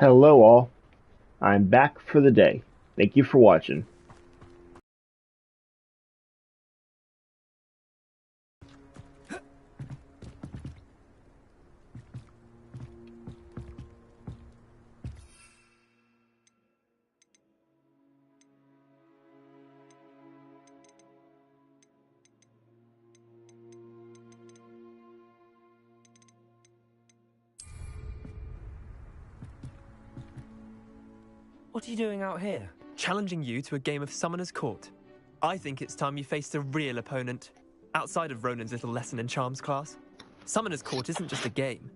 Hello all, I'm back for the day. Thank you for watching. What are you doing out here? Challenging you to a game of Summoner's Court. I think it's time you faced a real opponent, outside of Ronan's little lesson in charms class. Summoner's Court isn't just a game.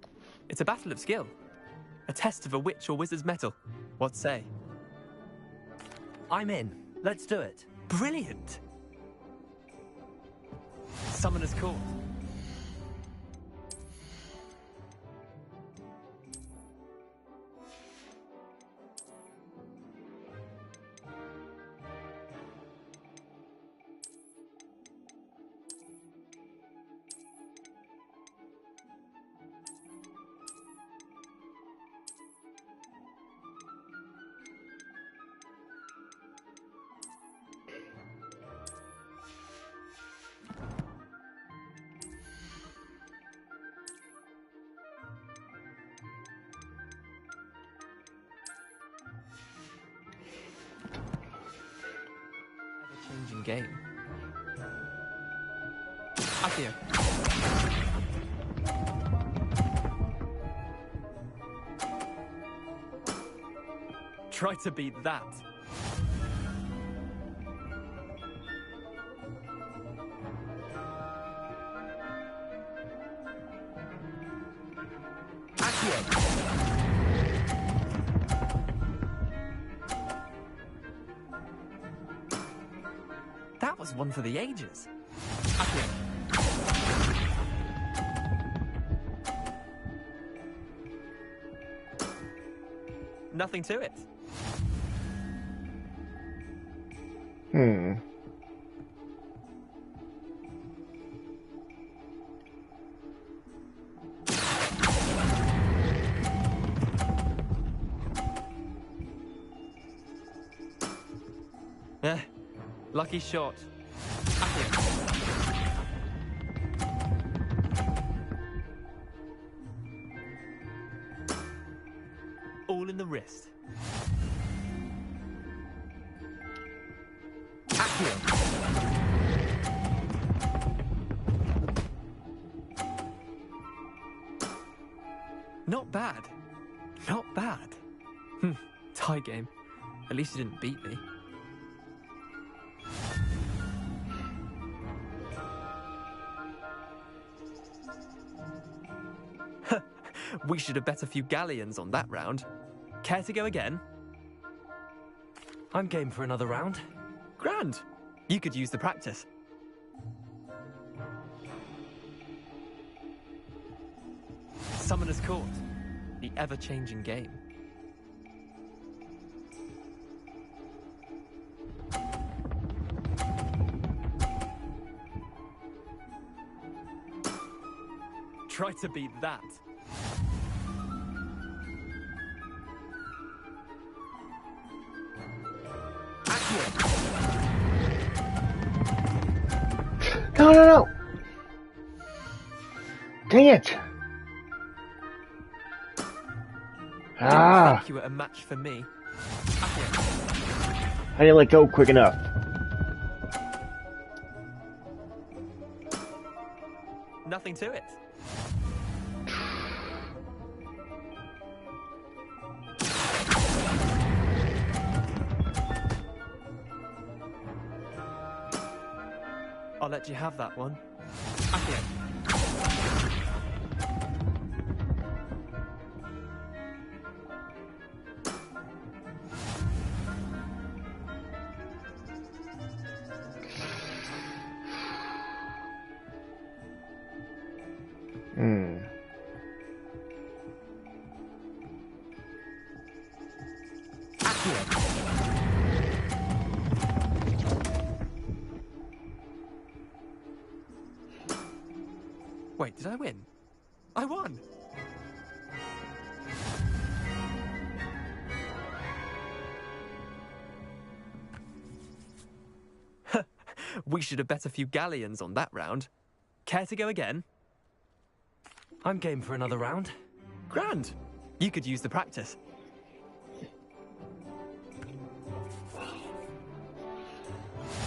It's a battle of skill. A test of a witch or wizard's mettle. What say? I'm in. Let's do it. Brilliant! Summoner's Court. Ever-changing game. Accio. Try to beat that. Accio. That was one for the ages. Accio. Nothing to it. Lucky shot. Accio. All in the wrist. Accio. Not bad. Not bad. Tie game. At least you didn't beat me. We should have bet a few galleons on that round. Care to go again? I'm game for another round. Grand. You could use the practice. Summoner's Court. The ever-changing game. Try to beat that. No! Dang it! I didn't think you were a match for me. I didn't let go quick enough. Nothing to it. I'll let you have that one. Accio. Wait, did I win? I won! We should have bet a few galleons on that round. Care to go again? I'm game for another round. Grand. You could use the practice.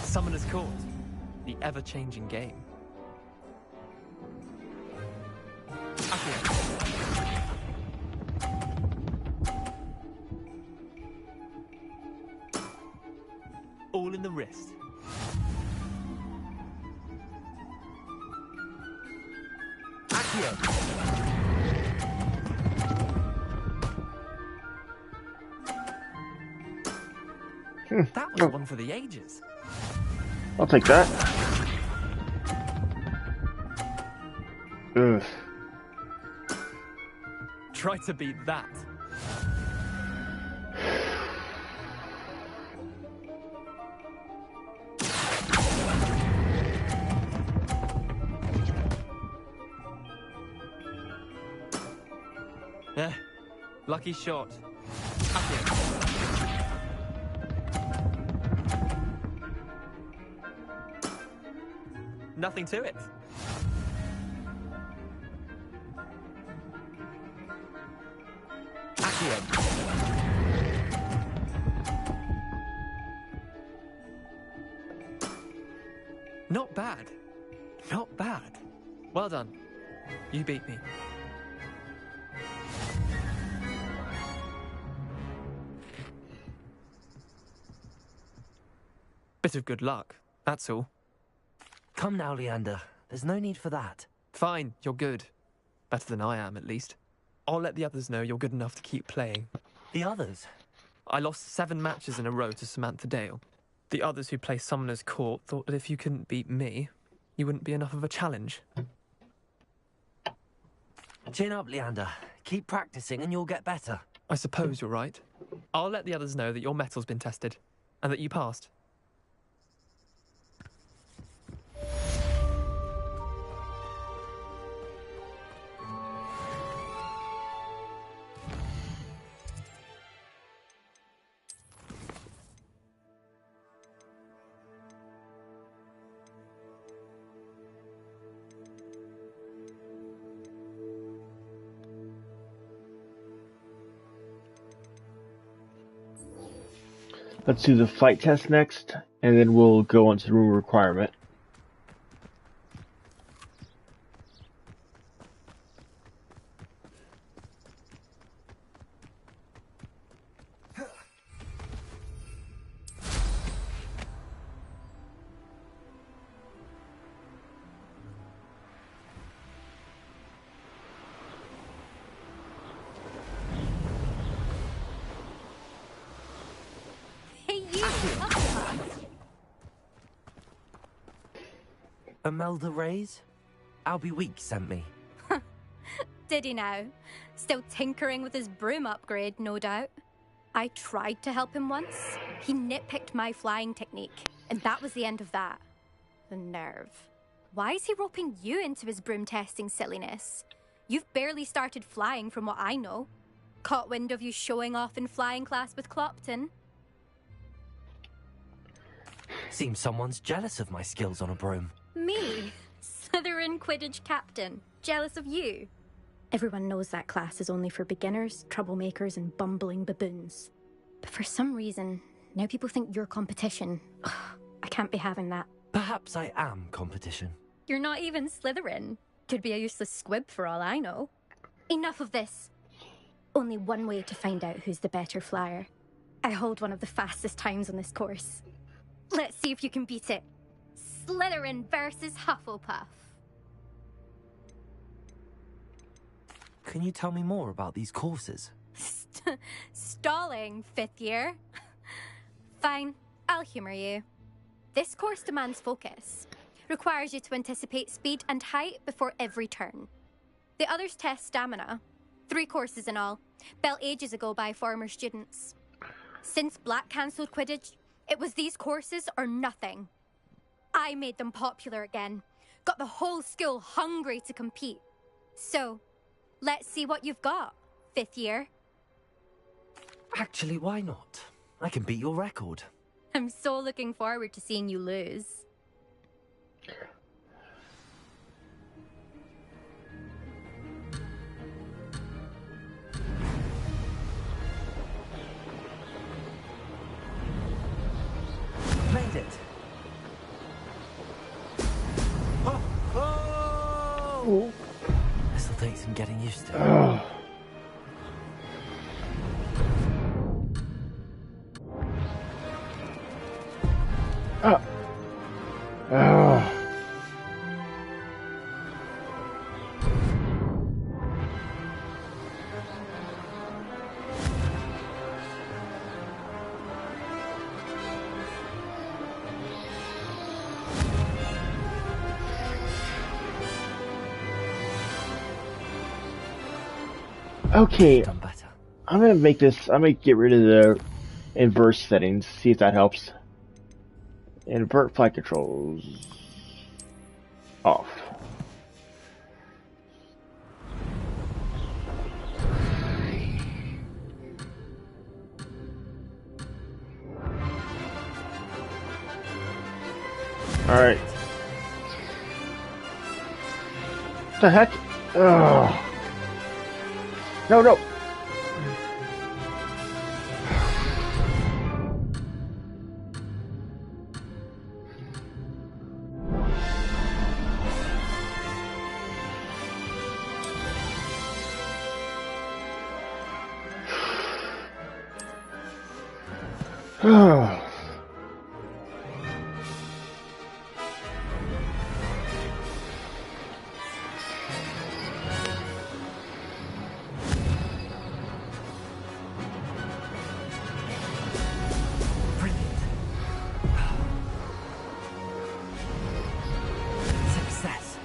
Summoner's Court. The ever-changing game. Accio. All in the wrist. Accio. That was one for the ages. I'll take that. Ugh. Try to beat that. Lucky shot. Nothing to it. Not bad. Not bad. Well done. You beat me. Bit of good luck, that's all. Come now, Leander. There's no need for that. Fine, you're good. Better than I am, at least. I'll let the others know you're good enough to keep playing. The others? I lost 7 matches in a row to Samantha Dale. The others who play Summoner's Court thought that if you couldn't beat me, you wouldn't be enough of a challenge. Chin up, Leander. Keep practicing and you'll get better. I suppose you're right. I'll let the others know that your metal's been tested, and that you passed. Let's do the fight test next, and then we'll go on to the room requirement. Imelda Reyes? Albie Weeks sent me. Did he now? Still tinkering with his broom upgrade, no doubt. I tried to help him once. He nitpicked my flying technique, and that was the end of that. The nerve. Why is he roping you into his broom testing silliness? You've barely started flying from what I know. Caught wind of you showing off in flying class with Clopton. Seems someone's jealous of my skills on a broom. Me? Slytherin Quidditch captain. Jealous of you? Everyone knows that class is only for beginners, troublemakers, and bumbling baboons. But for some reason, now people think you're competition. Ugh, I can't be having that. Perhaps I am competition. You're not even Slytherin. Could be a useless squib for all I know. Enough of this. Only one way to find out who's the better flyer. I hold one of the fastest times on this course. Let's see if you can beat it. Slytherin versus Hufflepuff. Can you tell me more about these courses? Stalling, 5th year. Fine, I'll humour you. This course demands focus. Requires you to anticipate speed and height before every turn. The others test stamina. 3 courses in all, built ages ago by former students. Since Black cancelled Quidditch, it was these courses or nothing. I made them popular again. Got the whole school hungry to compete. So, let's see what you've got, 5th year. Actually, why not? I can beat your record. I'm so looking forward to seeing you lose. Oh! This'll take some getting used to. Okay, Done better. I'm gonna get rid of the inverse settings, see if that helps. Invert flight controls off. Alright. What the heck? Ugh. No, no. Brilliant. Success.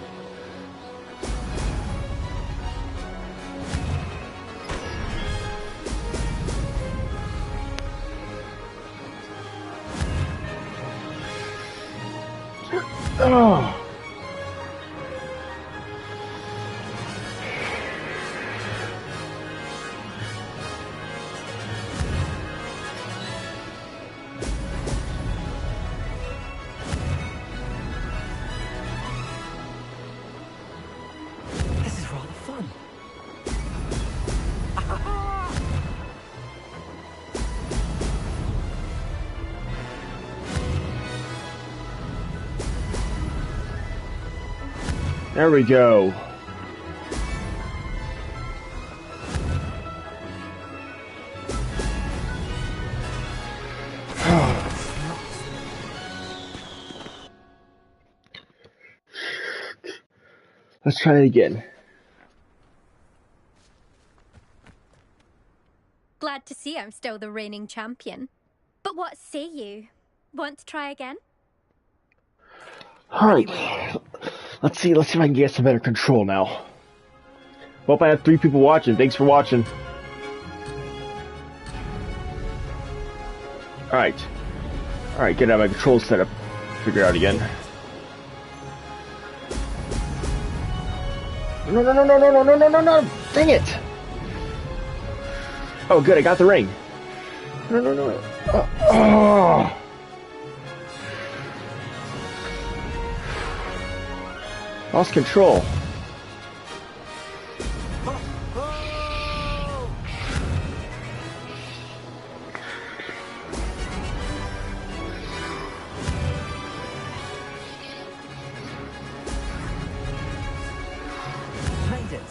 Oh. This is rather fun. There we go. Let's try it again. Glad to see I'm still the reigning champion. But what say you? Want to try again? Alright. Let's see if I can get some better control now. Hope I have 3 people watching. Thanks for watching. Alright. Alright, get out my control setup. Figure it out again. No, no, no, no, no, no, no, no, no, no! Dang it! Oh, good, I got the ring. No, no, no. Oh! Lost control. Made it.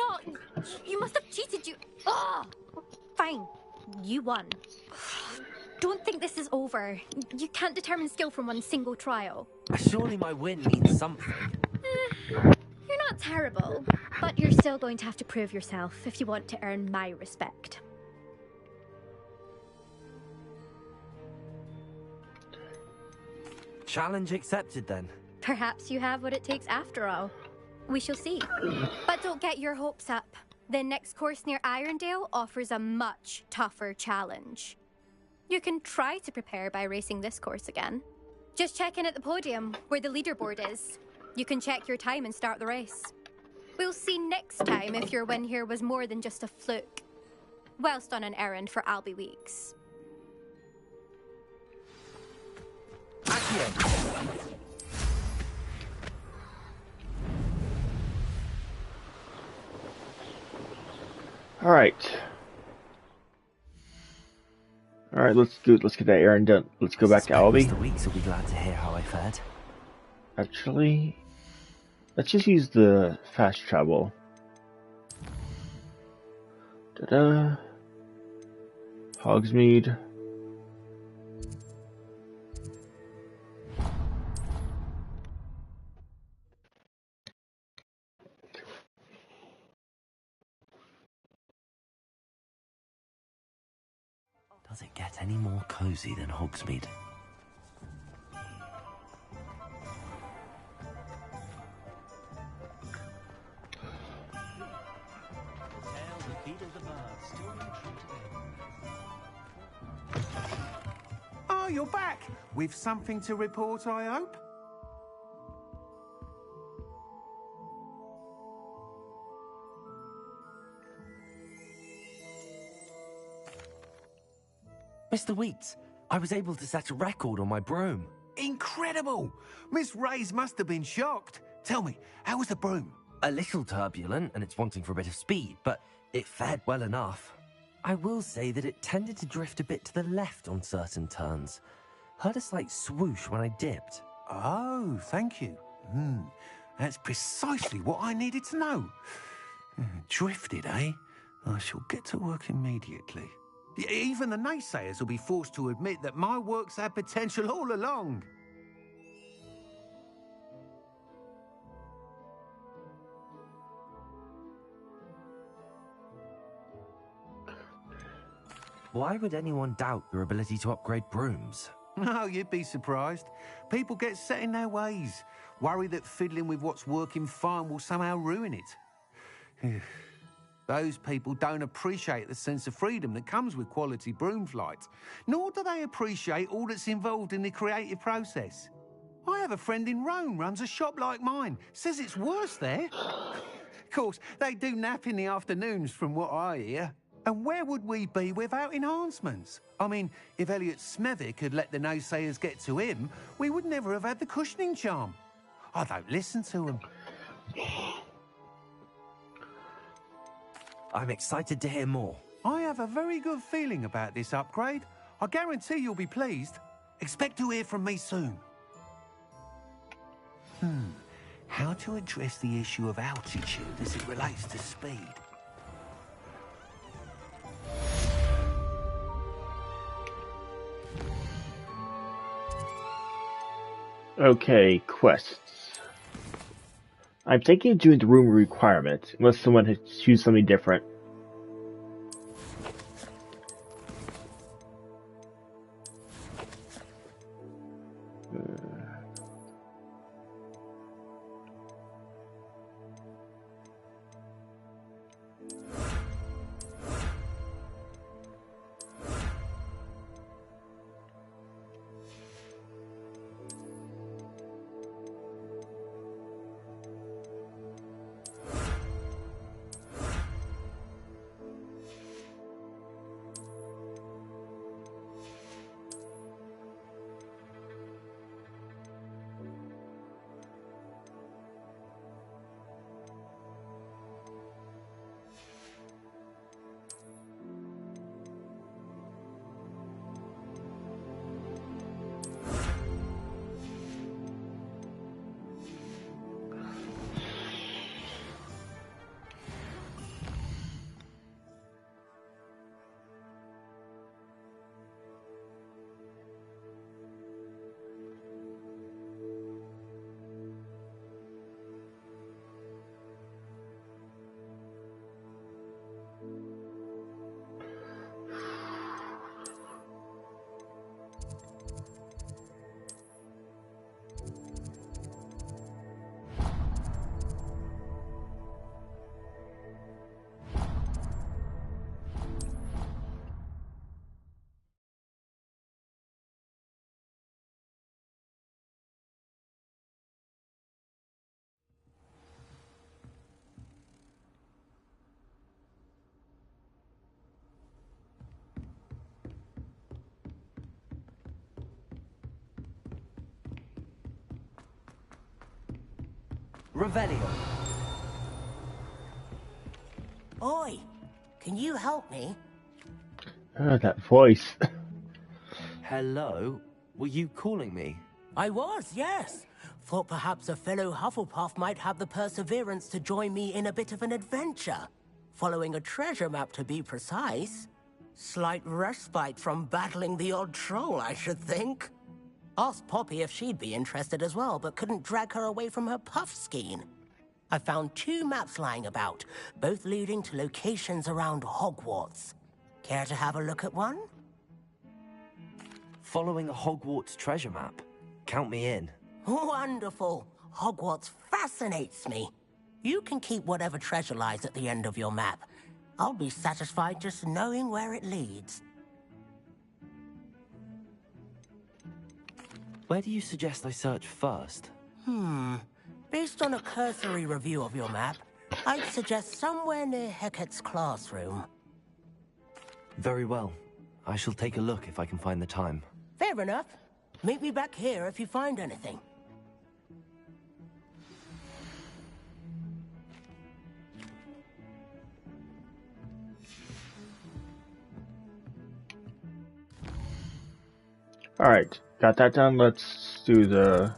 Oh, you must have cheated, you... Oh! Fine. You won. Don't think this is over. You can't determine skill from one single trial. Surely my win means something. You're not terrible, but you're still going to have to prove yourself if you want to earn my respect. Challenge accepted then. Perhaps you have what it takes after all. We shall see. But don't get your hopes up. The next course near Irondale offers a much tougher challenge. You can try to prepare by racing this course again. Just check in at the podium, where the leaderboard is. You can check your time and start the race. We'll see next time if your win here was more than just a fluke. Whilst on an errand for Albie Weeks. All right, let's get that errand done. Let's go back to Albie. Mr. Weeks will be glad to hear how I fared. Actually, let's just use the fast travel. Hogsmeade. Does it get any more cozy than Hogsmeade? Oh, you're back! With something to report, I hope? Mr. Weeks, I was able to set a record on my broom. Incredible! Miss Reyes must have been shocked. Tell me, how was the broom? A little turbulent, and it's wanting for a bit of speed, but it fared well enough. I will say that it tended to drift a bit to the left on certain turns. Heard a slight swoosh when I dipped. Oh, thank you. That's precisely what I needed to know. Drifted, eh? I shall get to work immediately. Even the naysayers will be forced to admit that my work's had potential all along. Why would anyone doubt your ability to upgrade brooms? No, you'd be surprised. People get set in their ways, worry that fiddling with what's working fine will somehow ruin it. Those people don't appreciate the sense of freedom that comes with quality broom flight, nor do they appreciate all that's involved in the creative process. I have a friend in Rome runs a shop like mine, says it's worse there. Of course, they do nap in the afternoons from what I hear. And where would we be without enhancements? I mean, if Elliot Smethwick had let the naysayers get to him, we would never have had the cushioning charm. I don't listen to them. I'm excited to hear more. I have a very good feeling about this upgrade. I guarantee you'll be pleased. Expect to hear from me soon. How to address the issue of altitude as it relates to speed? Okay, quests. I'm thinking of doing the room requirement, unless someone has choose something different. Revelio. Oi, can you help me? Oh, that voice. Hello? Were you calling me? I was, yes. Thought perhaps a fellow Hufflepuff might have the perseverance to join me in a bit of an adventure. Following a treasure map, to be precise. Slight respite from battling the odd troll, I should think. Asked Poppy if she'd be interested as well, but couldn't drag her away from her puff skein. I found 2 maps lying about, both leading to locations around Hogwarts. Care to have a look at one? Following a Hogwarts treasure map. Count me in. Wonderful. Hogwarts fascinates me. You can keep whatever treasure lies at the end of your map. I'll be satisfied just knowing where it leads. Where do you suggest I search first? Based on a cursory review of your map, I'd suggest somewhere near Hecat's classroom. Very well. I shall take a look if I can find the time. Fair enough. Meet me back here if you find anything. Alright, got that done. Let's do the...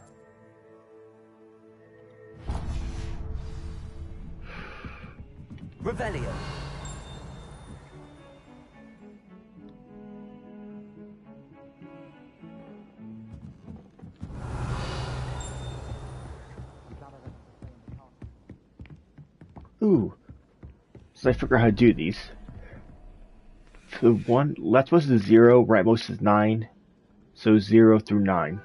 Revelio. Ooh. So I figure out how to do these. The one leftmost is 0, rightmost is 9. So 0 through 9.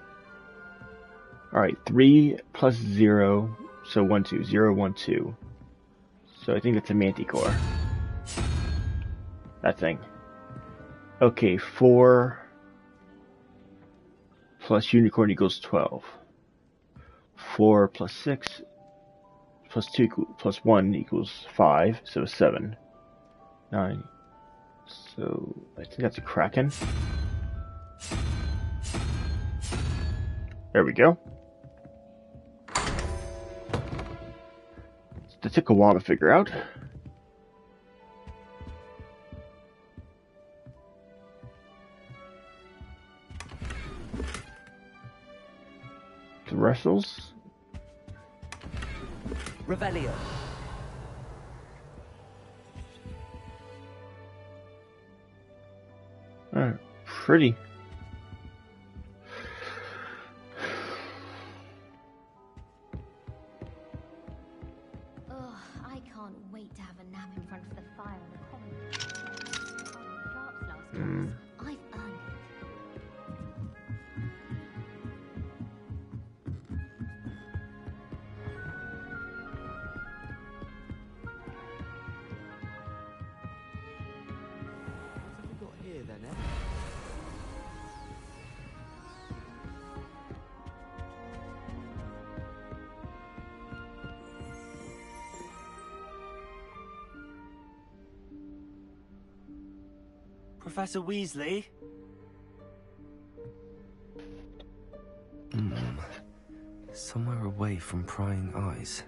Alright, 3 plus 0, so 1, 2. 0, 1, 2. So I think that's a manticore. That thing. Okay, 4 plus unicorn equals 12. 4 plus 6 plus 2 plus 1 equals 5, so 7. 9. So I think that's a kraken. There we go. That took a while to figure out. The wrestles. Revelio. Pretty. I can't wait to have a nap in front of the fire in the common. I've earned it. What have we got here then, eh? Professor Weasley? Somewhere away from prying eyes.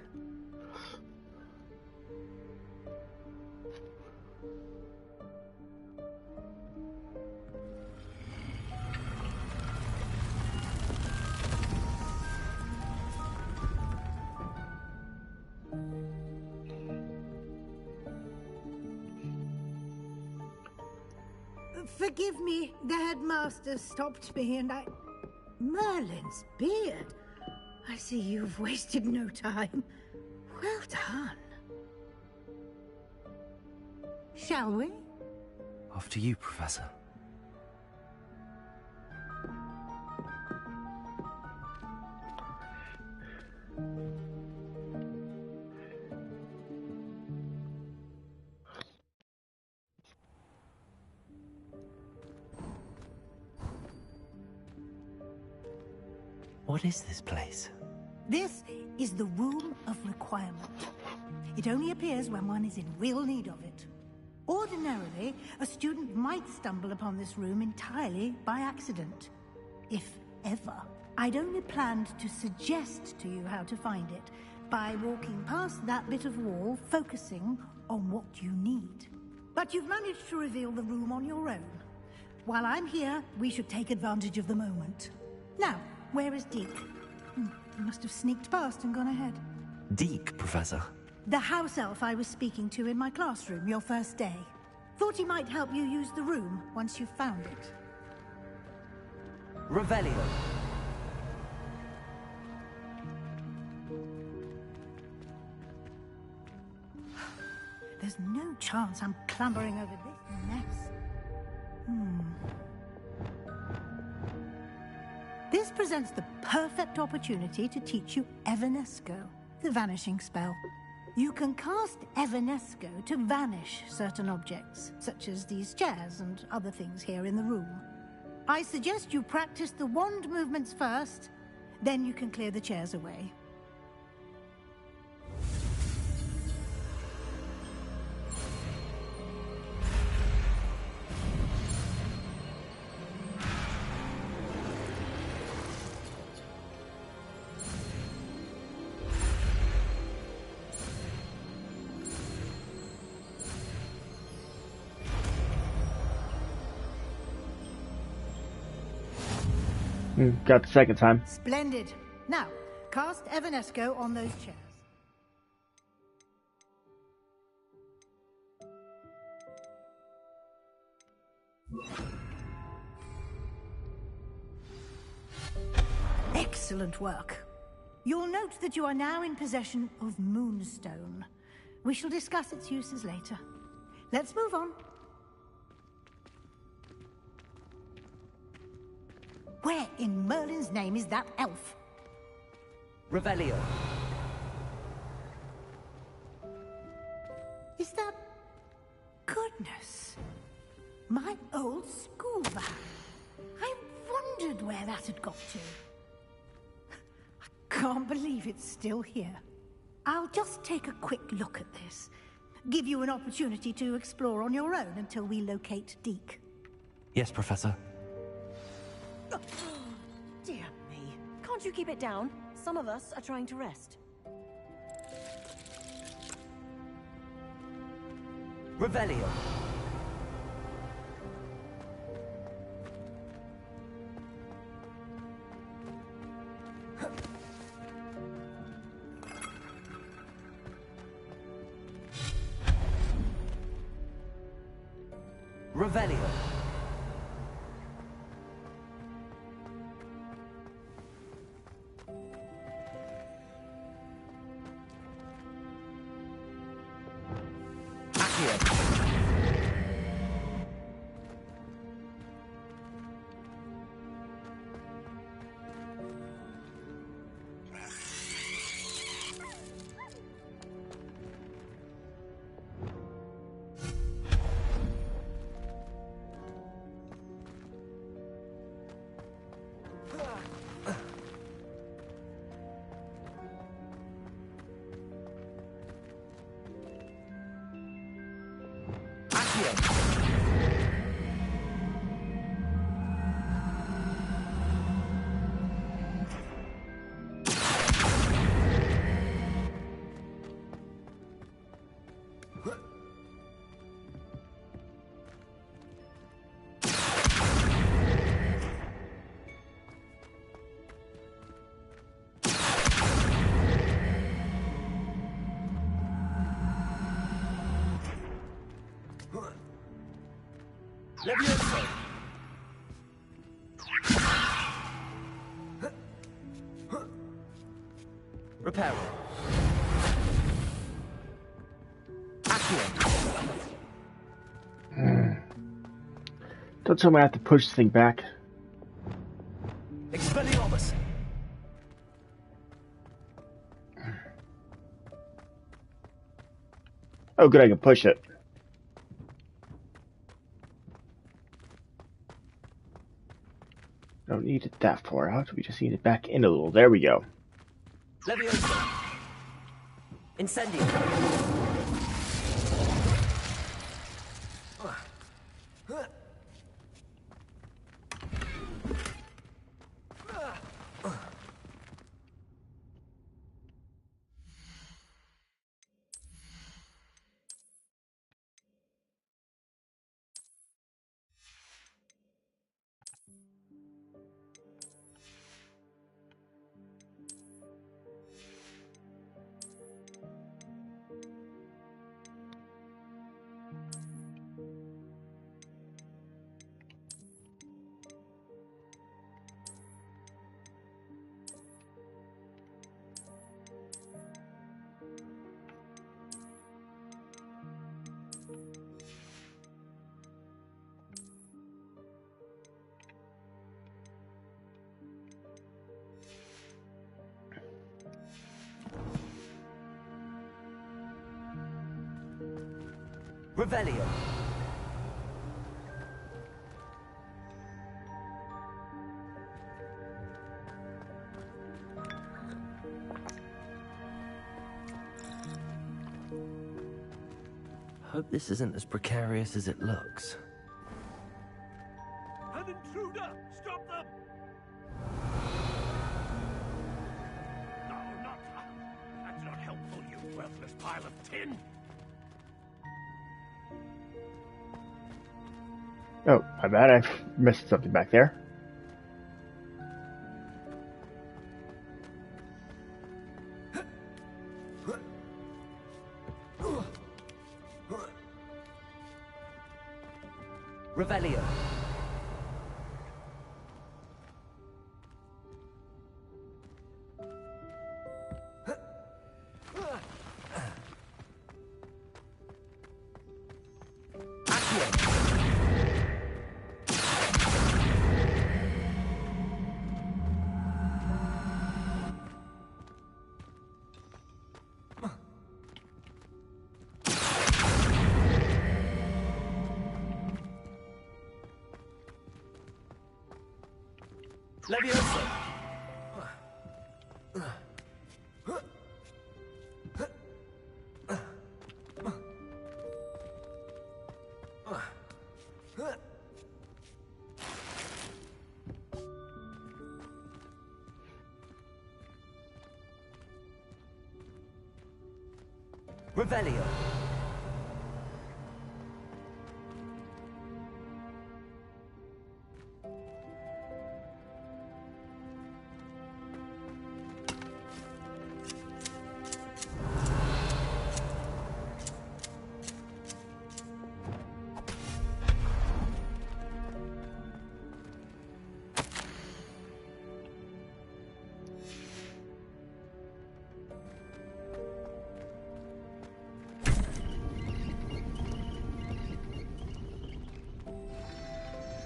Forgive me, the headmaster stopped me and I... Merlin's beard. I see you've wasted no time. Well done. Shall we? After you, Professor. What is this place? This is the Room of Requirement. It only appears when one is in real need of it. Ordinarily, a student might stumble upon this room entirely by accident. If ever. I'd only planned to suggest to you how to find it, By walking past that bit of wall, focusing on what you need. But you've managed to reveal the room on your own. While I'm here, we should take advantage of the moment. Now, where is Deke? He must have sneaked past and gone ahead. Deke, Professor. The house elf I was speaking to in my classroom your first day. Thought he might help you use the room once you've found it. Revelio. There's no chance I'm clambering over this mess. This presents the perfect opportunity to teach you Evanesco, the vanishing spell. You can cast Evanesco to vanish certain objects, such as these chairs and other things here in the room. I suggest you practice the wand movements first, then you can clear the chairs away. Got the second time. Splendid. Now, cast Evanesco on those chairs. Excellent work. You'll note that you are now in possession of Moonstone. We shall discuss its uses later. Let's move on. Where in Merlin's name is that elf? Revelio. Is that... Goodness. My old school van. I wondered where that had got to. I can't believe it's still here. I'll just take a quick look at this. Give you an opportunity to explore on your own until we locate Deke. Yes, Professor. Dear me. Can't you keep it down? Some of us are trying to rest. Revelio. Revelio. Levioso. Reparo. Accio. Don't tell me I have to push this thing back. Expelliarmus. Oh, good, I can push it. Don't need it that far out. We just need it back in a little. There we go. Levioso. Incendio. Revelio. Hope this isn't as precarious as it looks. An intruder! Stop them! No, not that. That's not helpful, you worthless pile of tin! Oh, my bad. I missed something back there. Revelio. Levioso. Revelio.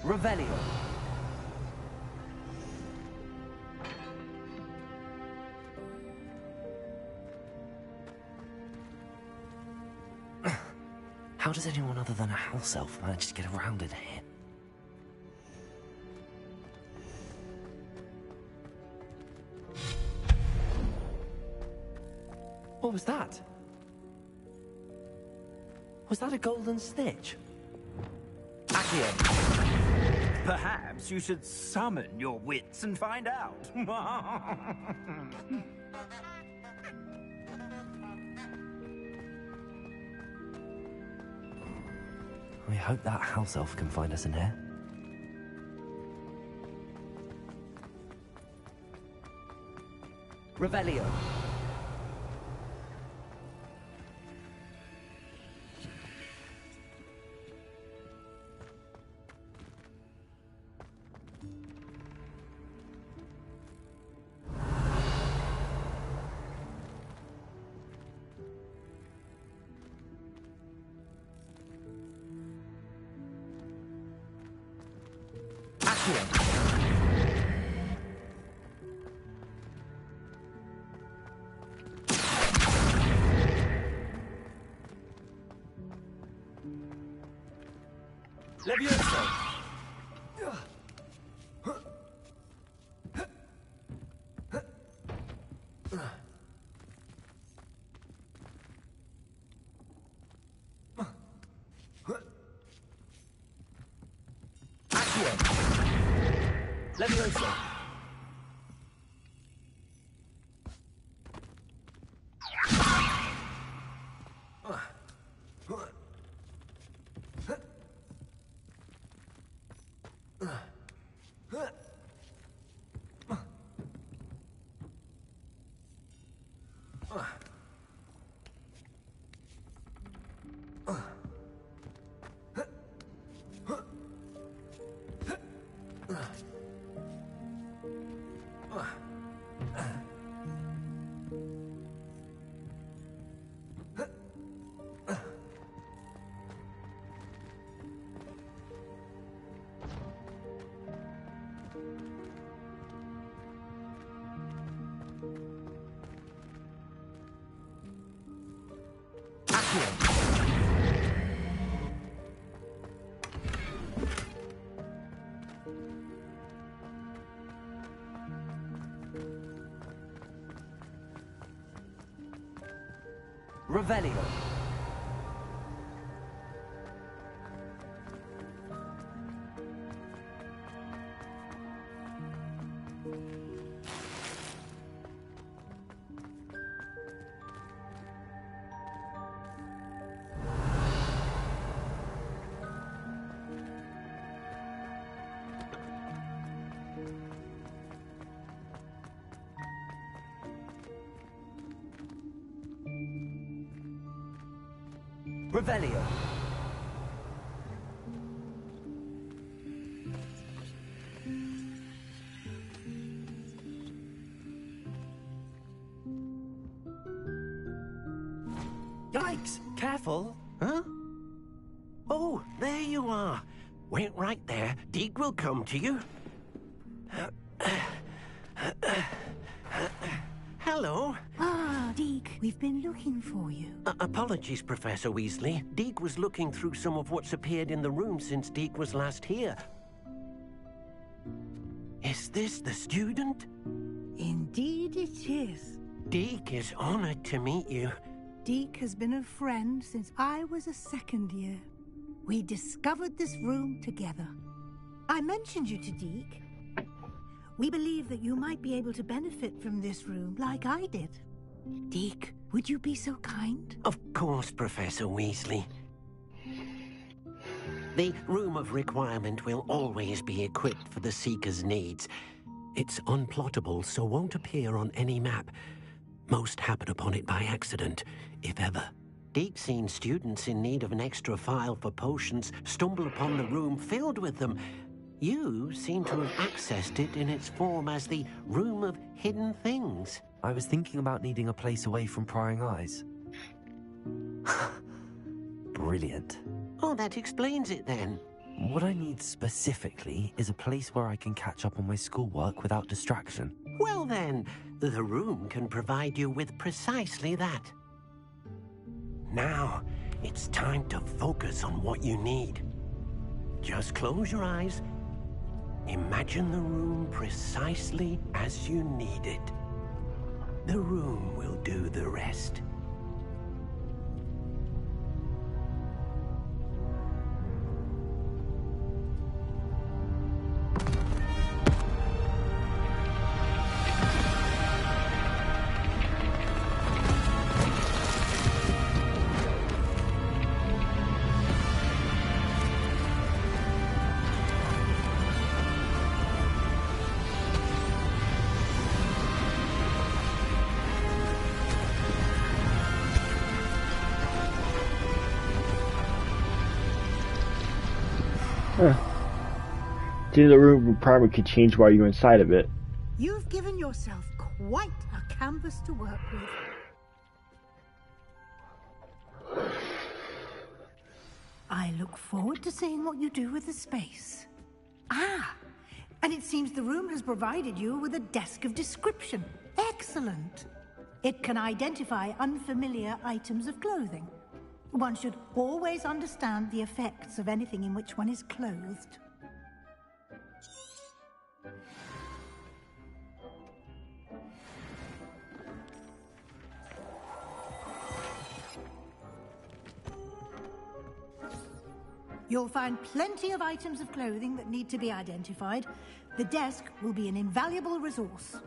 Revelio. How does anyone other than a house elf manage to get around in here? What was that? Was that a golden snitch? Accio. Perhaps you should summon your wits and find out. I hope that house elf can find us in here. Revelio. Levioso. Levioso. Revelio. Revelio. Yikes! Careful! Huh? Oh, there you are. Wait right there. Deke will come to you. Hello. Ah, Deke, we've been looking for you. Apologies, Professor Weasley. Deke was looking through some of what's appeared in the room since Deke was last here. Is this the student? Indeed it is. Deke is honored to meet you. Deke has been a friend since I was a second year. We discovered this room together. I mentioned you to Deke. We believe that you might be able to benefit from this room like I did. Deke, would you be so kind? Of course, Professor Weasley. The Room of Requirement will always be equipped for the Seeker's needs. It's unplottable, so won't appear on any map. Most happen upon it by accident, if ever. Deke's seen students in need of an extra file for potions stumble upon the room filled with them. You seem to have accessed it in its form as the Room of Hidden Things. I was thinking about needing a place away from prying eyes. Brilliant. Oh, that explains it then. What I need specifically is a place where I can catch up on my schoolwork without distraction. Well then, the room can provide you with precisely that. Now, it's time to focus on what you need. Just close your eyes. Imagine the room precisely as you need it. The room will do the rest. Didn't the room requirement could change while you're inside of it. You've given yourself quite a canvas to work with. I look forward to seeing what you do with the space. Ah, and it seems the room has provided you with a desk of description. Excellent. It can identify unfamiliar items of clothing. One should always understand the effects of anything in which one is clothed. You'll find plenty of items of clothing that need to be identified. The desk will be an invaluable resource.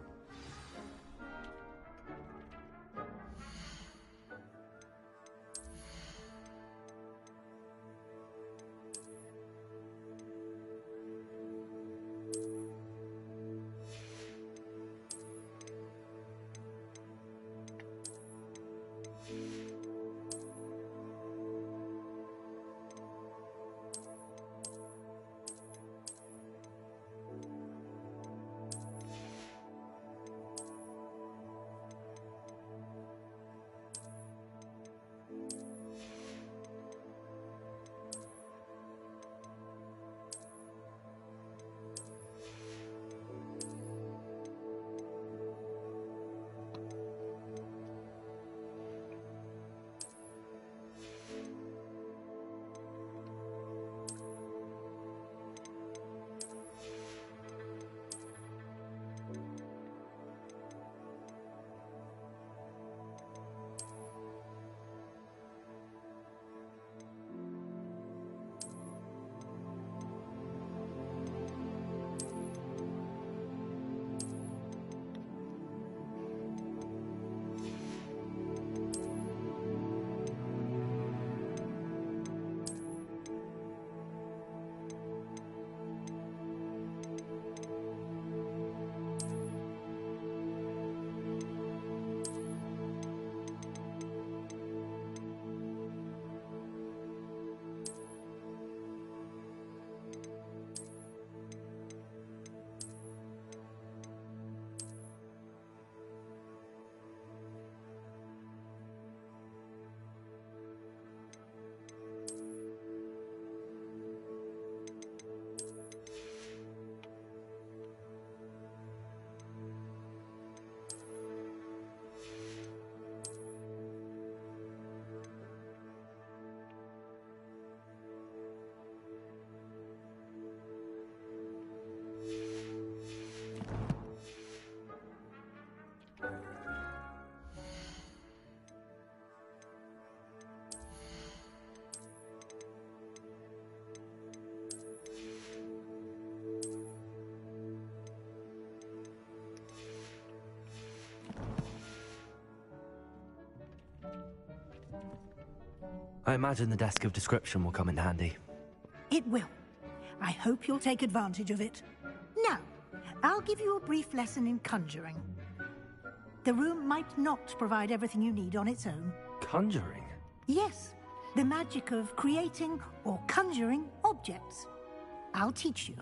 I imagine the desk of description will come in handy. It will. I hope you'll take advantage of it. Now, I'll give you a brief lesson in conjuring. The room might not provide everything you need on its own. Conjuring? Yes, the magic of creating or conjuring objects. I'll teach you.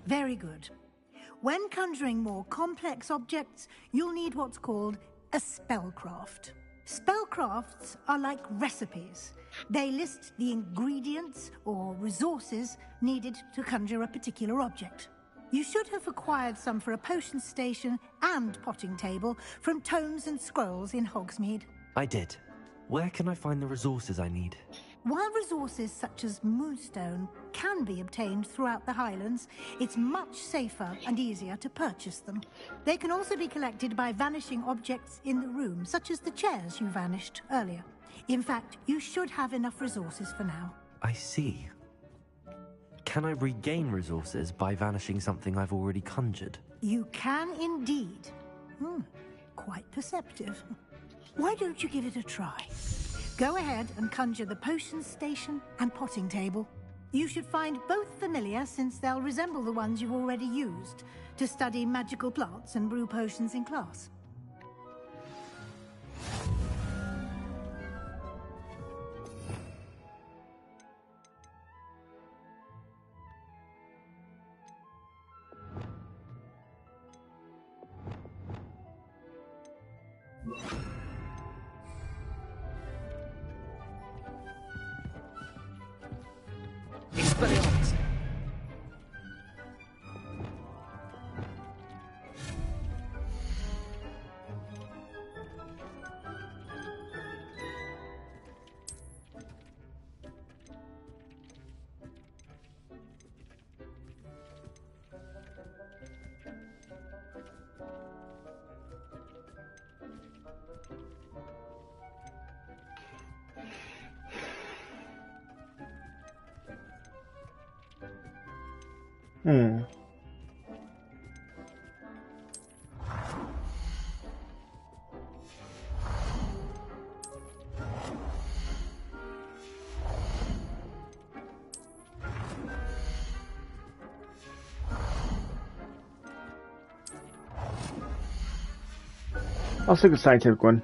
Very good. When conjuring more complex objects, you'll need what's called a spellcraft. Spellcrafts are like recipes. They list the ingredients or resources needed to conjure a particular object. You should have acquired some for a potion station and potting table from tomes and scrolls in Hogsmeade. I did. Where can I find the resources I need? While resources such as moonstone can be obtained throughout the Highlands, it's much safer and easier to purchase them. They can also be collected by vanishing objects in the room, such as the chairs you vanished earlier. In fact, you should have enough resources for now. I see. Can I regain resources by vanishing something I've already conjured? You can indeed. Quite perceptive. Why don't you give it a try? Go ahead and conjure the potion station and potting table. You should find both familiar, since they'll resemble the ones you've already used to study magical plants and brew potions in class. I'll take the scientific one.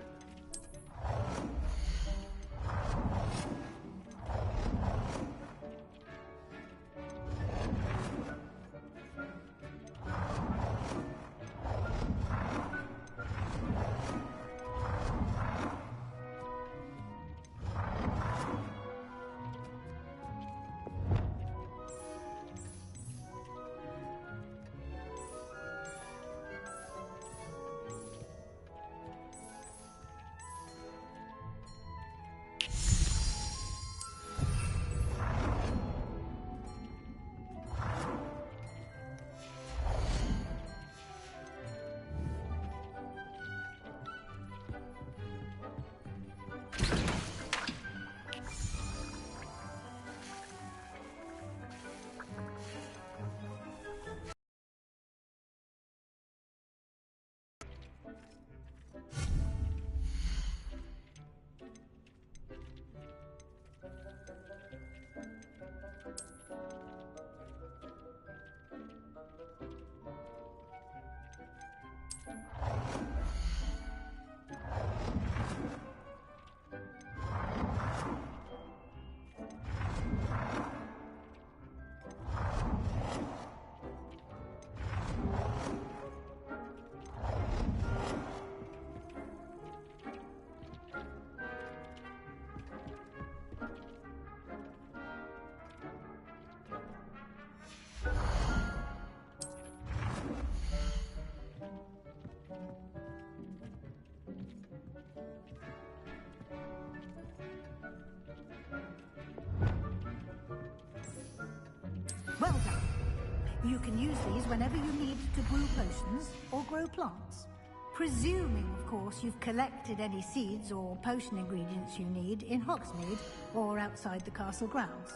You can use these whenever you need to brew potions or grow plants. Presuming, of course, you've collected any seeds or potion ingredients you need in Hogsmeade or outside the castle grounds.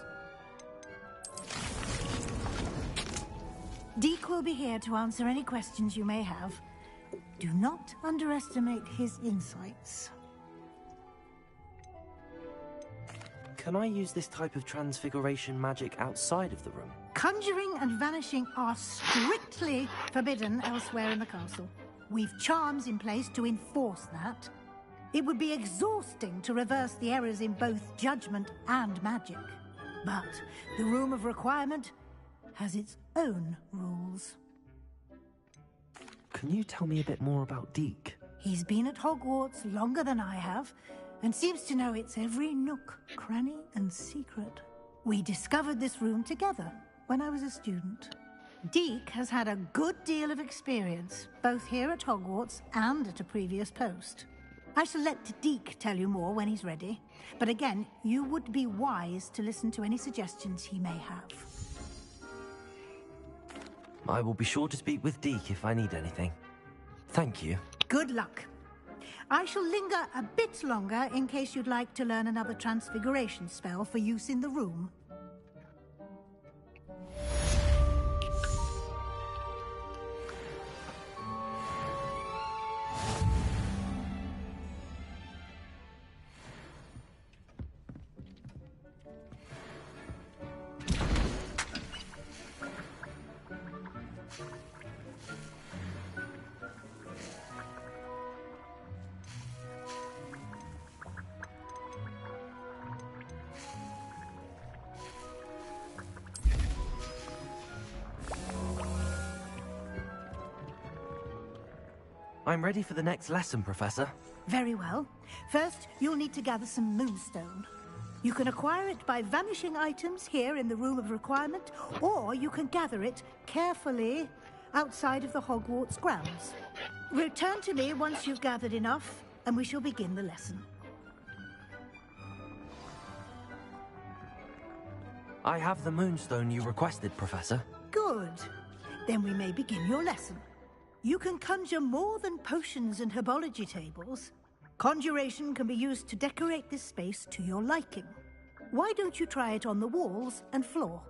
Deke will be here to answer any questions you may have. Do not underestimate his insights. Can I use this type of transfiguration magic outside of the room? Conjuring and vanishing are strictly forbidden elsewhere in the castle. We've charms in place to enforce that. It would be exhausting to reverse the errors in both judgment and magic. But the Room of Requirement has its own rules. Can you tell me a bit more about Deke? He's been at Hogwarts longer than I have, and seems to know its every nook, cranny, and secret. We discovered this room together when I was a student. Deke has had a good deal of experience, both here at Hogwarts and at a previous post. I shall let Deke tell you more when he's ready, but again, you would be wise to listen to any suggestions he may have. I will be sure to speak with Deke if I need anything. Thank you. Good luck. I shall linger a bit longer in case you'd like to learn another transfiguration spell for use in the room. I'm ready for the next lesson, Professor. Very well. First, you'll need to gather some moonstone. You can acquire it by vanishing items here in the Room of Requirement, or you can gather it carefully outside of the Hogwarts grounds. Return to me once you've gathered enough, and we shall begin the lesson. I have the moonstone you requested, Professor. Good. Then we may begin your lesson. You can conjure more than potions and herbology tables. Conjuration can be used to decorate this space to your liking. Why don't you try it on the walls and floor?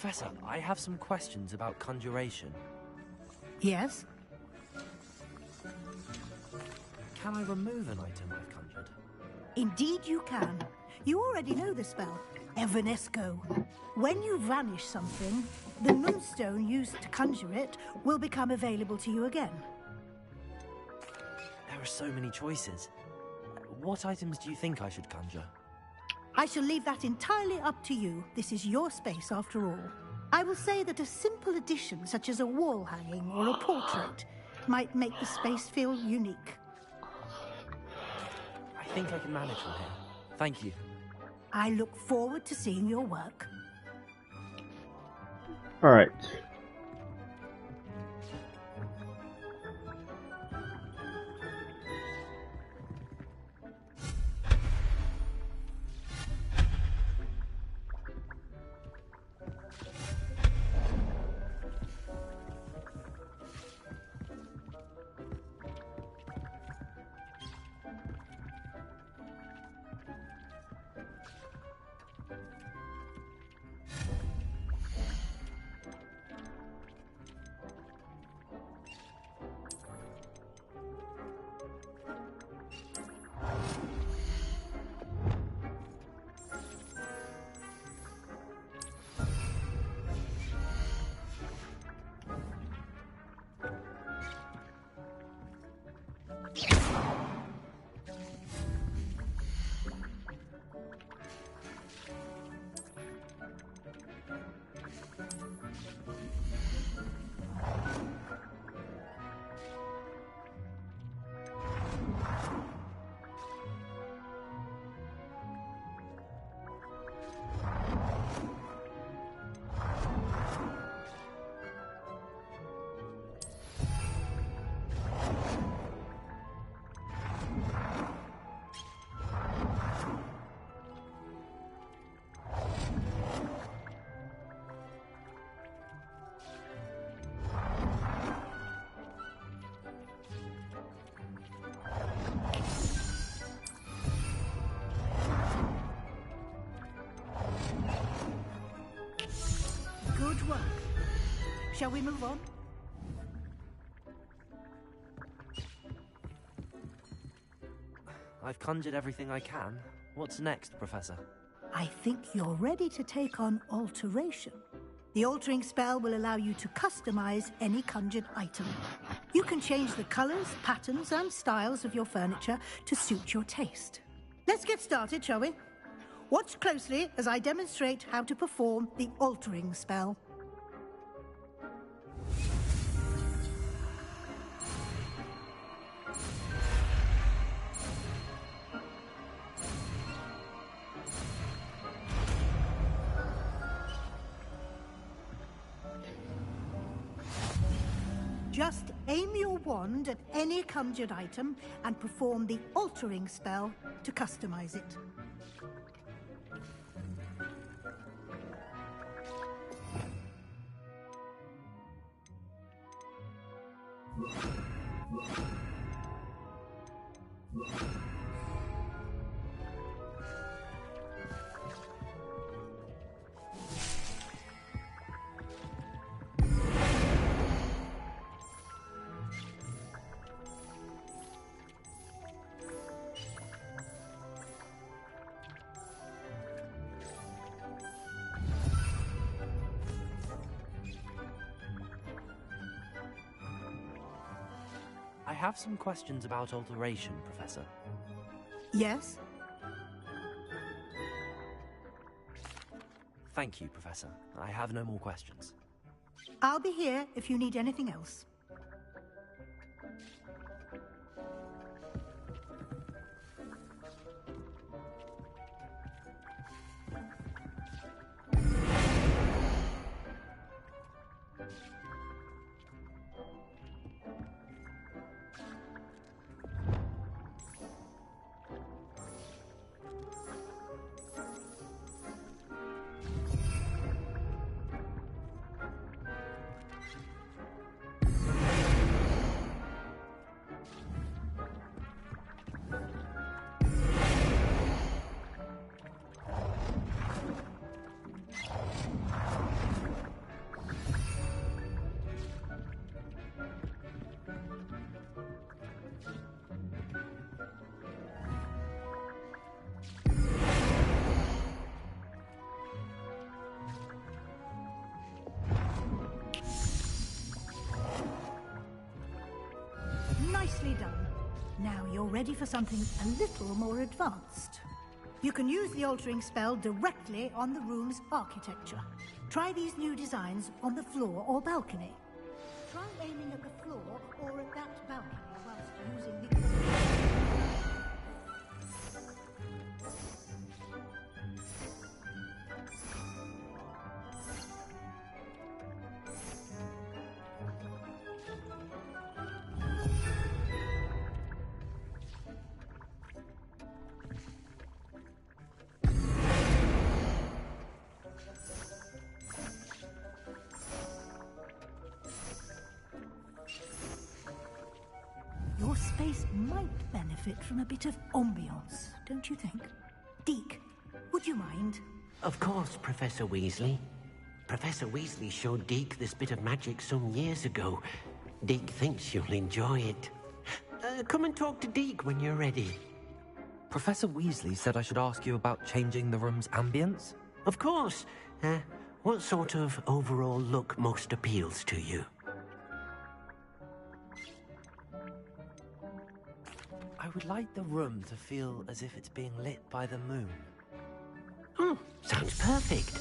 Professor, I have some questions about conjuration. Yes? Can I remove an item I've conjured? Indeed you can. You already know the spell, Evanesco. When you vanish something, the moonstone used to conjure it will become available to you again. There are so many choices. What items do you think I should conjure? I shall leave that entirely up to you. This is your space after all. I will say that a simple addition such as a wall hanging or a portrait might make the space feel unique. I think I can manage from here. Thank you. I look forward to seeing your work. All right. Good work. Shall we move on? I've conjured everything I can. What's next, Professor? I think you're ready to take on alteration. The altering spell will allow you to customize any conjured item. You can change the colors, patterns, and styles of your furniture to suit your taste. Let's get started, shall we? Watch closely as I demonstrate how to perform the altering spell. Just aim your wand at any conjured item and perform the altering spell to customize it. I have some questions about alteration, Professor. Yes? Thank you, Professor. I have no more questions. I'll be here if you need anything else. you're ready for something a little more advanced. You can use the altering spell directly on the room's architecture. Try these new designs on the floor or balcony. Try aiming at the floor or at that balcony whilst using the... Your space might benefit from a bit of ambiance, don't you think? Deke, would you mind? Of course, Professor Weasley. Professor Weasley showed Deke this bit of magic some years ago. Deke thinks you'll enjoy it. Come and talk to Deke when you're ready. Professor Weasley said I should ask you about changing the room's ambience? Of course. What sort of overall look most appeals to you? I would like the room to feel as if it's being lit by the moon. Oh, sounds perfect.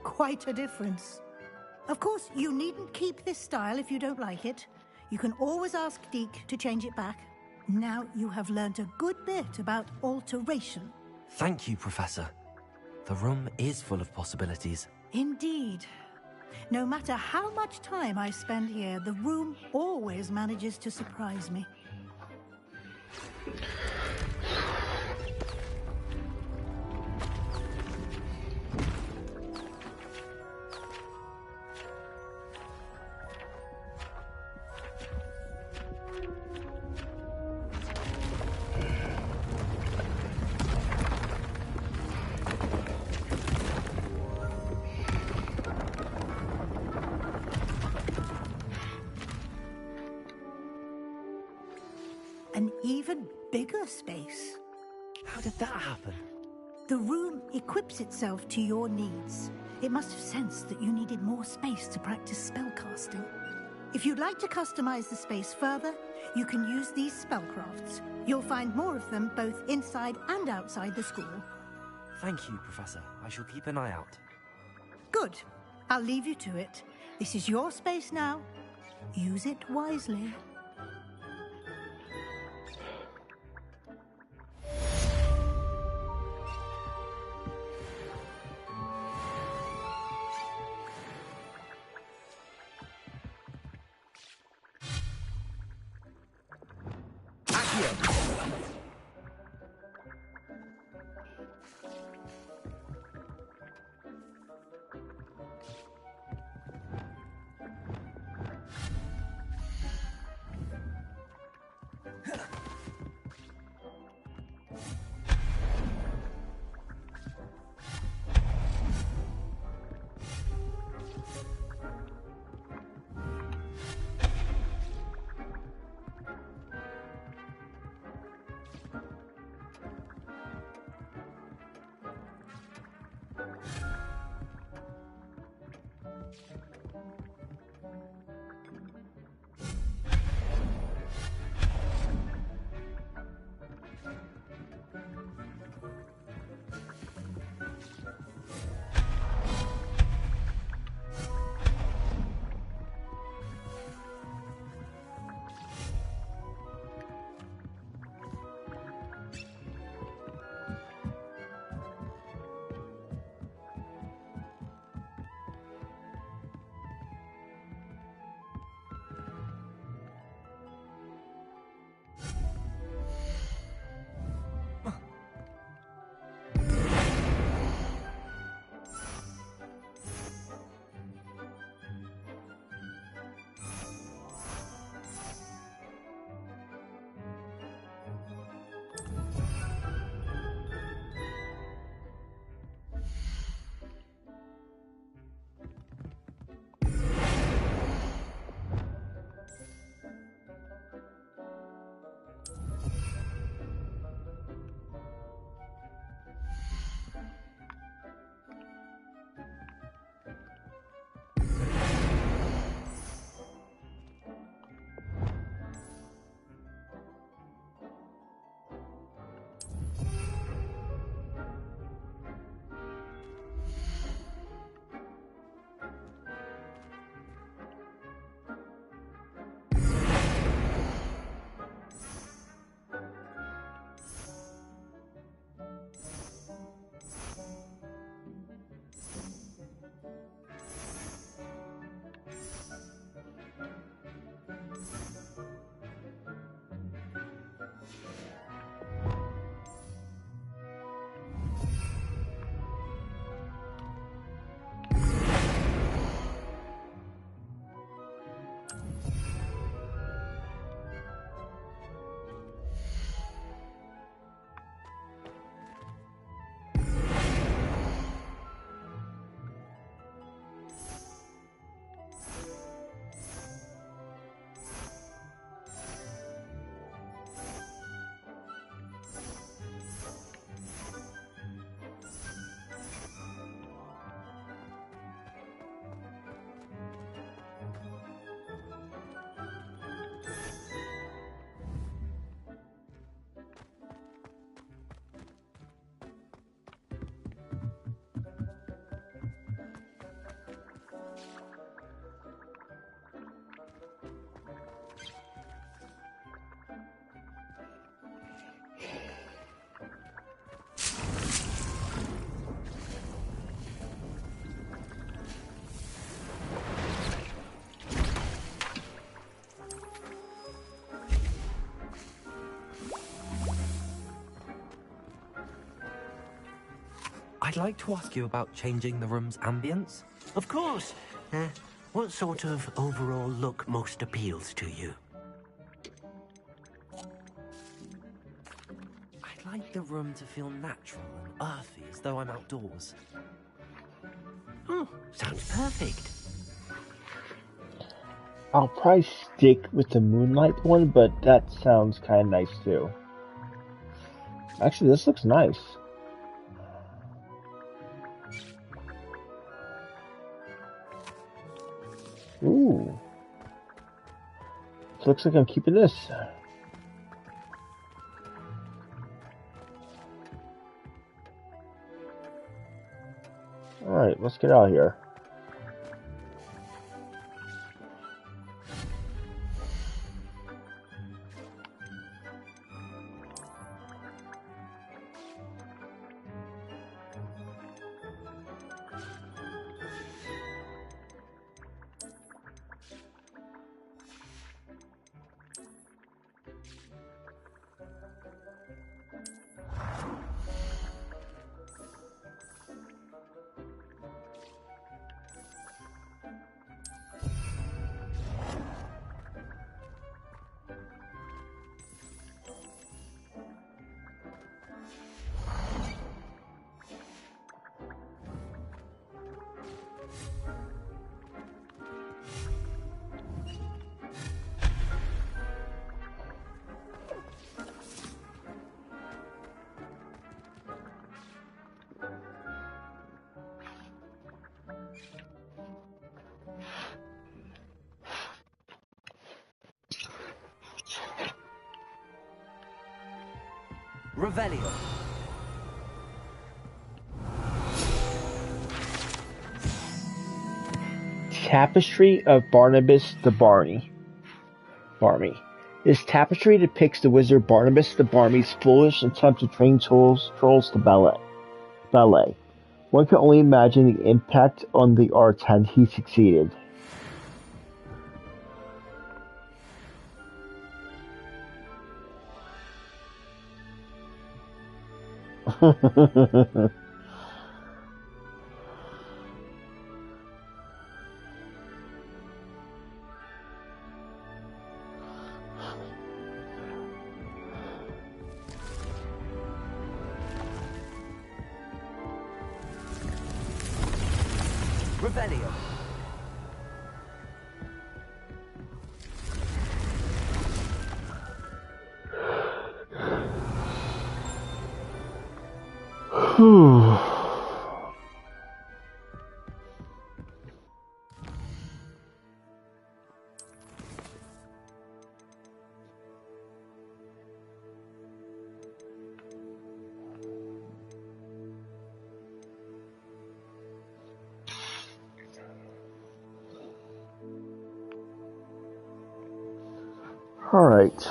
Quite a difference. Of course, you needn't keep this style if you don't like it. You can always ask Deke to change it back. Now you have learnt a good bit about alteration. Thank you, Professor. The room is full of possibilities. Indeed. No matter how much time I spend here, the room always manages to surprise me. An even bigger space. How did that happen? The room equips itself to your needs. It must have sensed that you needed more space to practice spellcasting. If you'd like to customize the space further, you can use these spellcrafts. You'll find more of them both inside and outside the school. Thank you, Professor. I shall keep an eye out. Good. I'll leave you to it. This is your space now. Use it wisely. I'd like to ask you about changing the room's ambience. Of course. What sort of overall look most appeals to you? I'd like the room to feel natural and earthy, as though I'm outdoors. Oh, sounds perfect. I'll probably stick with the moonlight one, but that sounds kind of nice too. Actually, this looks nice. Ooh. Looks like I'm keeping this. Alright, let's get out of here. Revelio. Tapestry of Barnabas the Barney. This tapestry depicts the wizard Barnabas the Barney's foolish attempt to train trolls to ballet. One can only imagine the impact on the arts had he succeeded. Revelio. All right.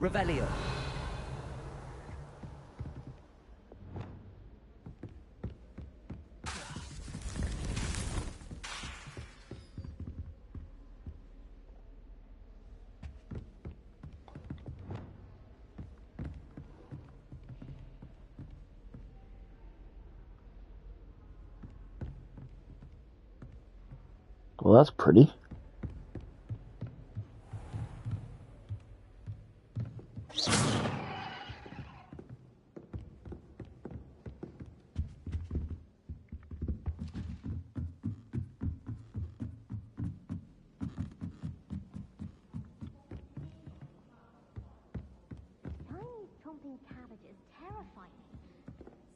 Revelio. Well, that's pretty.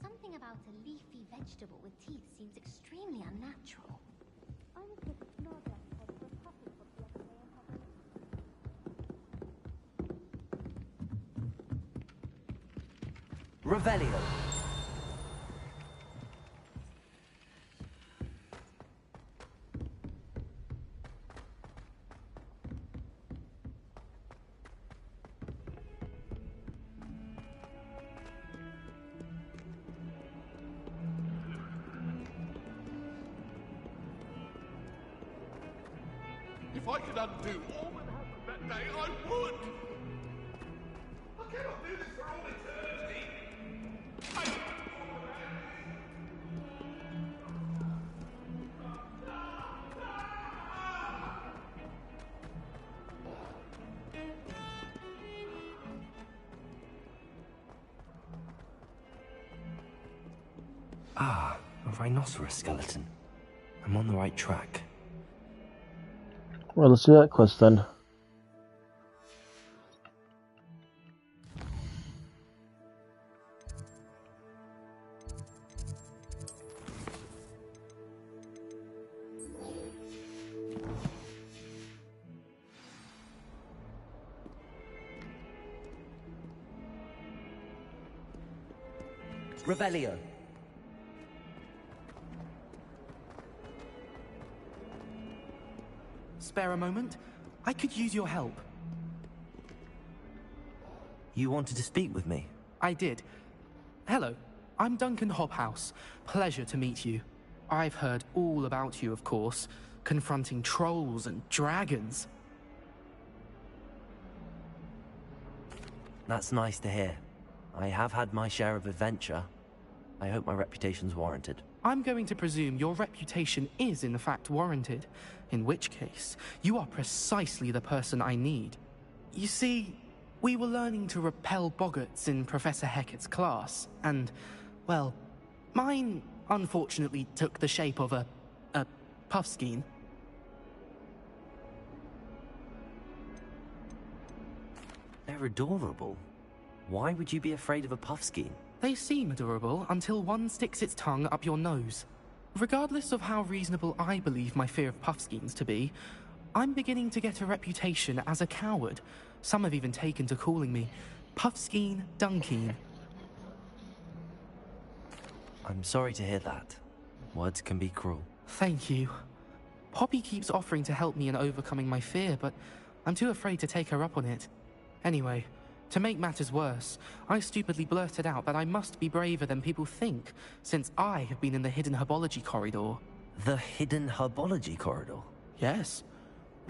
Something about a leafy vegetable with teeth seems extremely unnatural. I was with a snowball for a coffee for the other day and Revelio. If I could undo all that happened that day, I would! I cannot do this for all eternity! Ah, a rhinoceros skeleton. I'm on the right track. Well, let's do that quest then. Revelio. Spare a moment? I could use your help. You wanted to speak with me? I did. Hello, I'm Duncan Hobhouse. Pleasure to meet you. I've heard all about you, of course, confronting trolls and dragons. That's nice to hear. I have had my share of adventure. I hope my reputation's warranted. I'm going to presume your reputation is in fact warranted, in which case, you are precisely the person I need. You see, we were learning to repel boggarts in Professor Hecat's class, and, well, mine unfortunately took the shape of a puffskein. They're adorable. Why would you be afraid of a puffskein? They seem adorable until one sticks its tongue up your nose. Regardless of how reasonable I believe my fear of puffskeins to be, I'm beginning to get a reputation as a coward. Some have even taken to calling me Puffskein Dunkeen. I'm sorry to hear that. Words can be cruel. Thank you. Poppy keeps offering to help me in overcoming my fear, but I'm too afraid to take her up on it. Anyway, to make matters worse, I stupidly blurted out that I must be braver than people think, since I have been in the hidden herbology corridor. The hidden herbology corridor? Yes.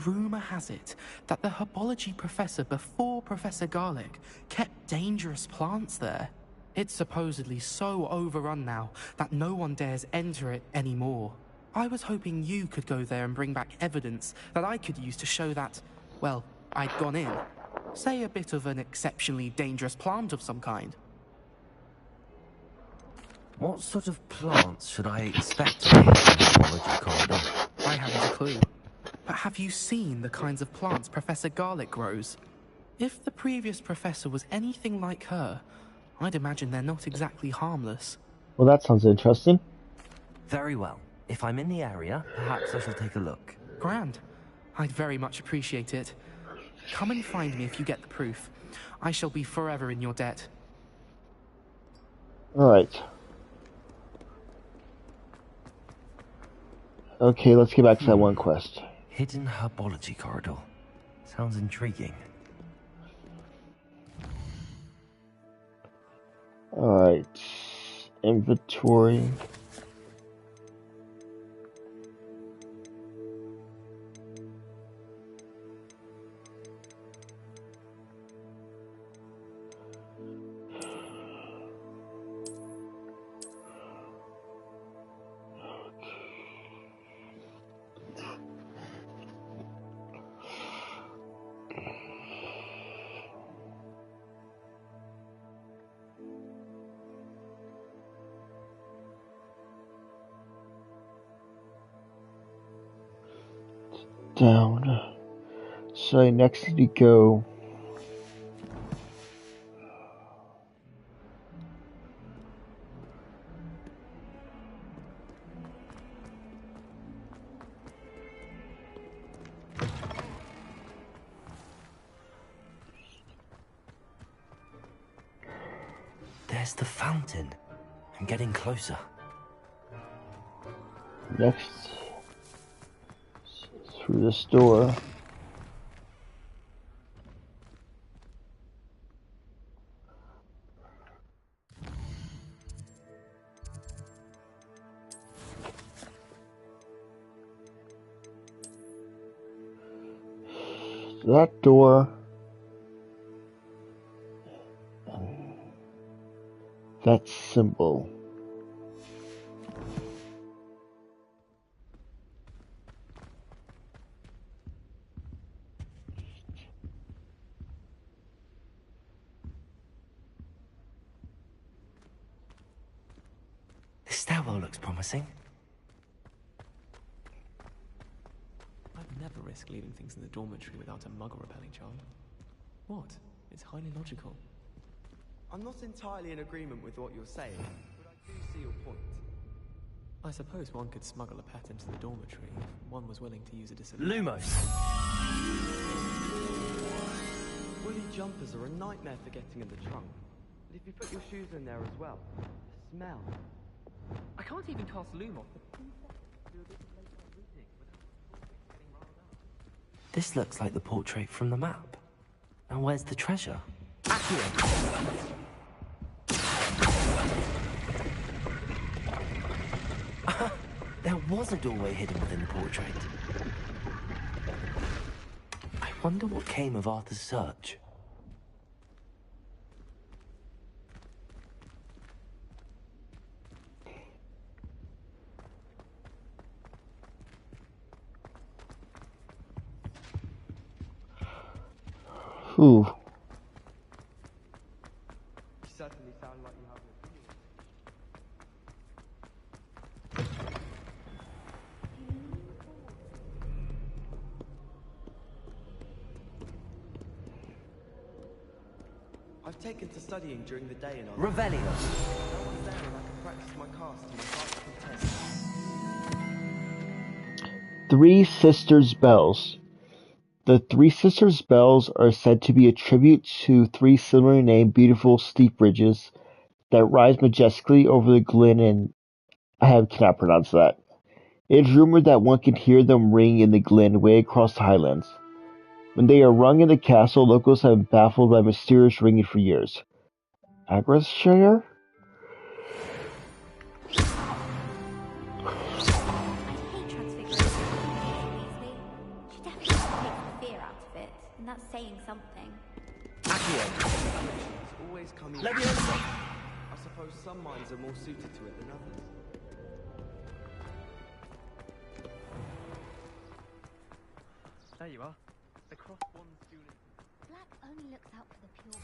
Rumor has it that the herbology professor before Professor Garlic kept dangerous plants there. It's supposedly so overrun now that no one dares enter it anymore. I was hoping you could go there and bring back evidence that I could use to show that, well, I'd gone in. Say a bit of an exceptionally dangerous plant of some kind. What sort of plants should I expect to be in the herbology corridor? I haven't a clue. But have you seen the kinds of plants Professor Garlic grows? If the previous professor was anything like her, I'd imagine they're not exactly harmless. Well, that sounds interesting. Very well. If I'm in the area, perhaps I shall take a look. Grand. I'd very much appreciate it. Come and find me if you get the proof. I shall be forever in your debt. Alright. Okay, let's get back to that one quest. Hidden herbology corridor. Sounds intriguing. Alright. Inventory. Down. So I next need to go. There's the fountain. I'm getting closer. Next. Through this door. That door. That symbol. This stairwell looks promising. I'd never risk leaving things in the dormitory without a muggle repelling charm. What? It's highly logical. I'm not entirely in agreement with what you're saying, but I do see your point. I suppose one could smuggle a pet into the dormitory if one was willing to use a disability. Lumos! Woolly jumpers are a nightmare for getting in the trunk. But if you put your shoes in there as well, the smell. I can't even cast Lumos. This looks like the portrait from the map. Now where's the treasure? There was a doorway hidden within the portrait. I wonder what came of Arthur's search. Ooh. You certainly sound like you have an opinion. I've taken to studying during the day and Revelio. No one's there and I can practice my cast to my heart's content. Three Sisters Bells. The Three Sisters Bells are said to be a tribute to three similarly named beautiful steep ridges that rise majestically over the glen in... I cannot pronounce that. It is rumored that one can hear them ring in the glen way across the highlands. When they are rung in the castle, locals have been baffled by mysterious ringing for years. Agrashire? And that's saying something. It's always coming. I suppose some minds are more suited to it than others. There you are. The cross-wand student. Black only looks out for the pure.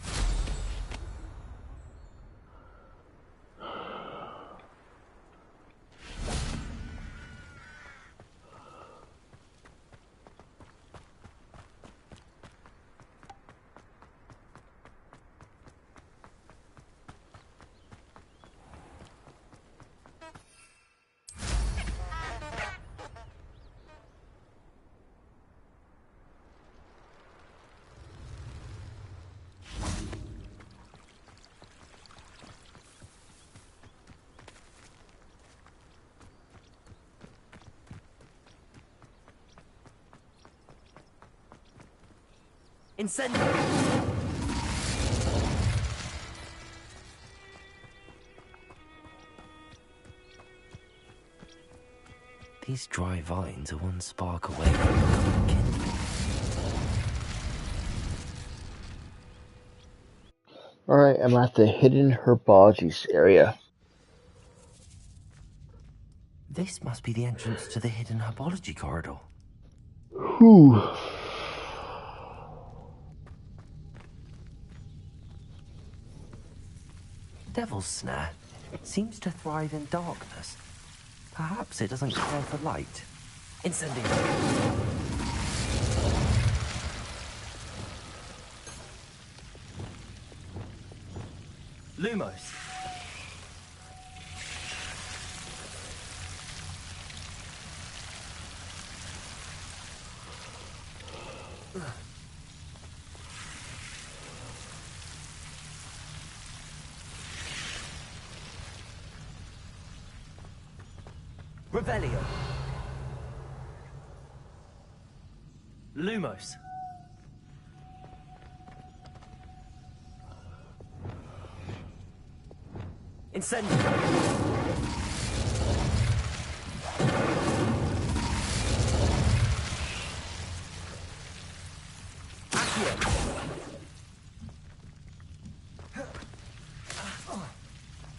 Incendio! These dry vines are one spark away from becoming kindling. Alright, I'm at the hidden herbology area. This must be the entrance to the hidden herbology corridor. Whew. Devil's Snare seems to thrive in darkness. Perhaps it doesn't care for light. Incendio. Lumos. Revelio. Lumos. Incendio.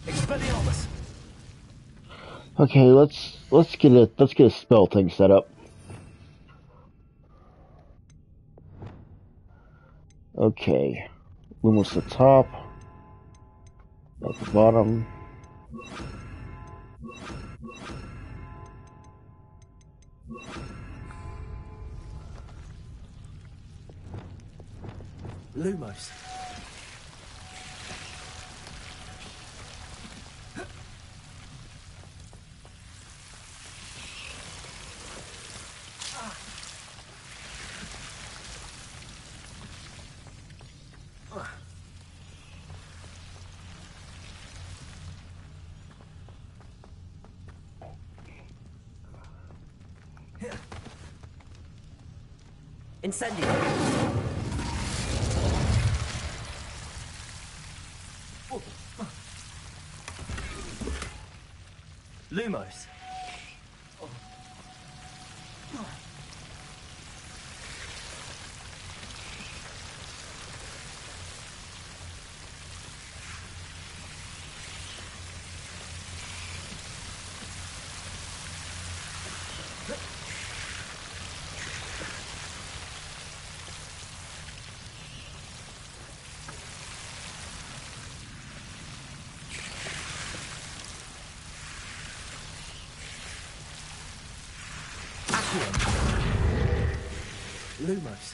Expelliarmus. Okay, let's get a spell thing set up. Okay, Lumos at the top, at the bottom. Lumos. Incendio. Lumos. Lumos.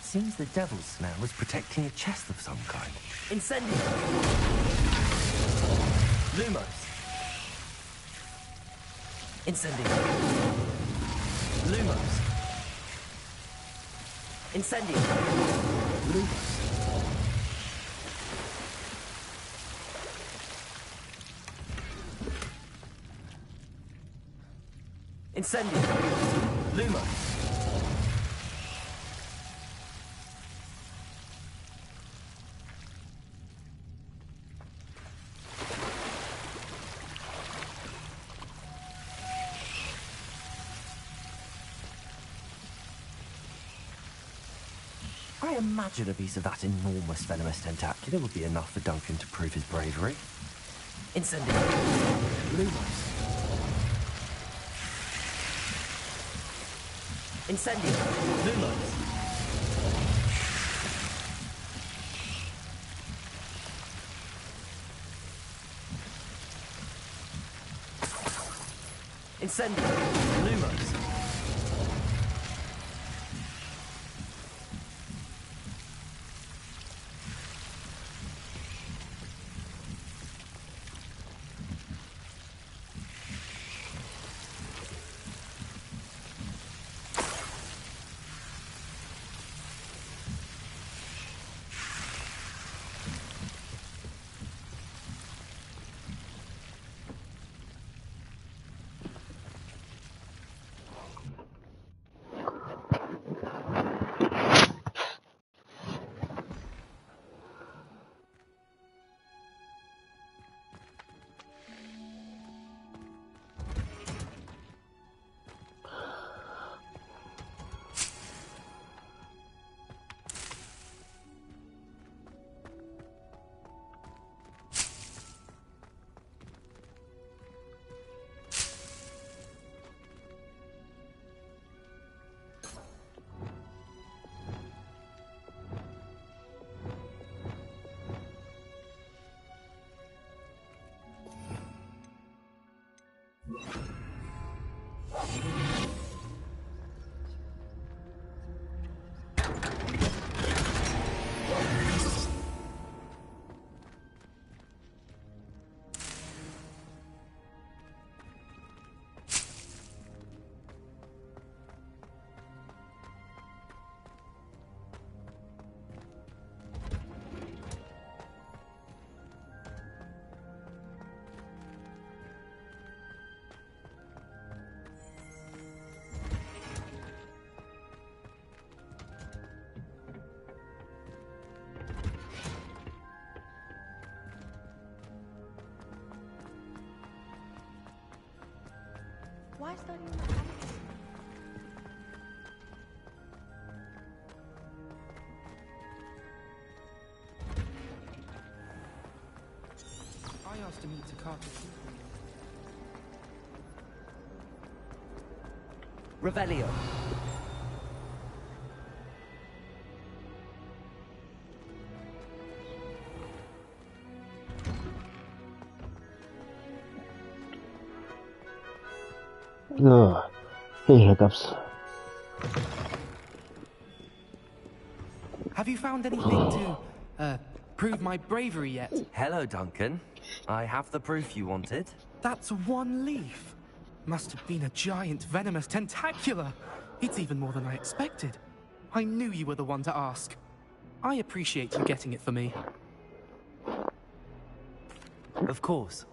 Seems the devil's snare was protecting a chest of some kind. Incendio. Lumos. Incendio. Lumos. Incendio. Lumos. Incendio. Lumos. I imagine a piece of that enormous venomous tentacula would be enough for Duncan to prove his bravery. Incendio. Lumos. Incendio. Lumos. Incendio. Lumos. Why study in the to meet Takako. Revelio. Ugh. Hey, hiccups. Have you found anything to, prove my bravery yet? Hello, Duncan. I have the proof you wanted. That's one leaf. Must have been a giant venomous tentacula. It's even more than I expected. I knew you were the one to ask. I appreciate you getting it for me. Of course.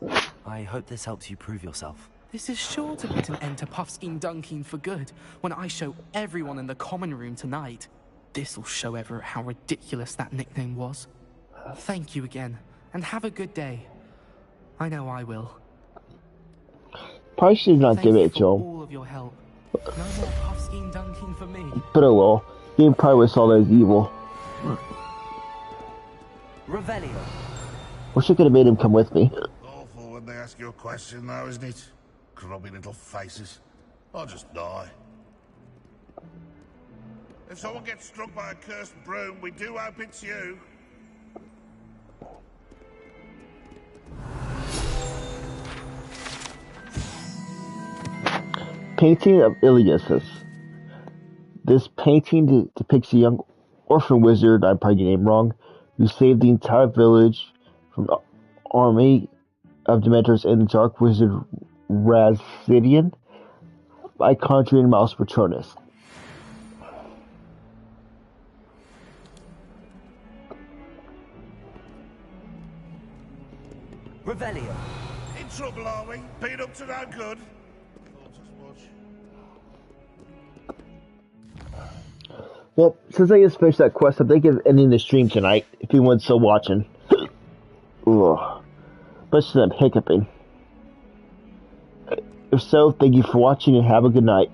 I hope this helps you prove yourself. This is sure to put an end to Puffskein Dunkeen for good when I show everyone in the common room tonight. This'll show Everett how ridiculous that nickname was. Thank you again, and have a good day. I know I will. Probably should not give it to him. All of your help. No more Puffskein Dunkeen for me. But oh well. Game probably saw that as evil. Revelio. Wish I could have made him come with me. Awful when they ask you a question now, isn't it? Grubby little faces. I'll just die. If someone gets struck by a cursed broom, we do hope it's you. Painting of Iliasis. This painting depicts a young orphan wizard, I'm probably getting the name wrong, who saved the entire village from the army of Dementors and the Dark Wizard Razidian by conjuring Mouse Patronus. Revelio. In trouble, are we? Been up to no good? Thought as much. Well, since I just finished that quest, I'm thinking of ending the stream tonight, if anyone's still watching. Ugh. But I'm hiccuping. If so, thank you for watching and have a good night.